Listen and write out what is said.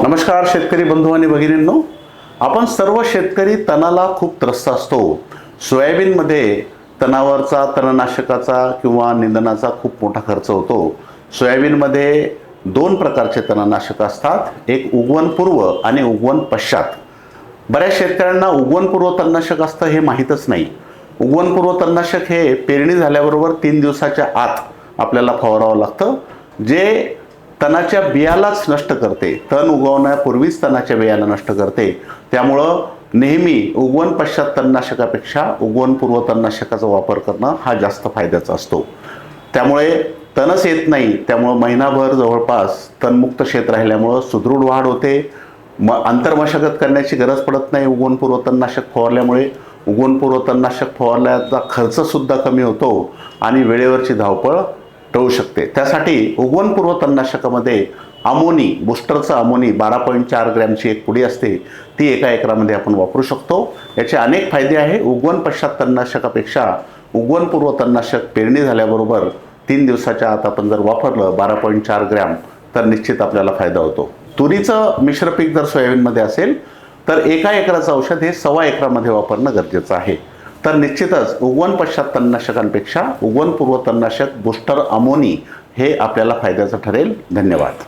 नमस्कार शेतकरी बंधू आणि भगिनींनो, आपण सर्व शेतकरी तणाला खूप त्रस्त असतो. सोयाबीनमध्ये तणावरचा तणनाशकाचा किंवा निंदनाचा खूप मोठा खर्च होतो. सोयाबीनमध्ये दोन प्रकारचे तणनाशक असतात, एक उगवणपूर्व आणि उगवण पश्चात. बऱ्याच शेतकऱ्यांना उगवणपूर्व तणनाशक असतं हे माहीतच नाही. उगवणपूर्व तणनाशक हे पेरणी झाल्याबरोबर 3 दिवसाच्या आत आपल्याला फवारावं लागतं, जे तणाच्या बियालाच नष्ट करते. तण उगवण्यापूर्वीच तणाच्या बियाला नष्ट करते. त्यामुळं नेहमी उगवण पश्चात तणनाशकापेक्षा उगवणपूर्व तणनाशकाचा वापर करणं हा जास्त फायद्याचा असतो. त्यामुळे तणच येत नाही, त्यामुळं महिनाभर जवळपास तणमुक्त शेत राहिल्यामुळं सुदृढ वाढ होते. अंतर्मशागत करण्याची गरज पडत नाही. उगवणपूर्व तणनाशक फवारल्यामुळे उगवणपूर्व तणनाशक फवारल्याचा खर्चसुद्धा कमी होतो आणि वेळेवरची धावपळ टळू शकते. त्यासाठी उगवणपूर्व तणनाशकामध्ये अमोनी, बूस्टरचं अमोनी 12.4 ग्रॅमची एक पुडी असते, ती एका एकरामध्ये आपण वापरू शकतो. याचे अनेक फायदे आहे. उगवण पश्चात तणनाशकापेक्षा उगवणपूर्व तणनाशक पेरणी झाल्याबरोबर 3 दिवसाच्या आत आपण जर वापरलं 12.4 ग्रॅम तर निश्चित आपल्याला फायदा होतो. तुरीचं मिश्र पीक जर सोयाबीनमध्ये असेल तर एका एकराचं औषध हे 1.25 एकरामध्ये वापरणं गरजेचं आहे. तर निश्चितच उगवण पश्चात तणनाशकांपेक्षा उगवणपूर्व तणनाशक बूस्टर अमोनी हे आपल्याला फायद्याचं ठरेल. धन्यवाद.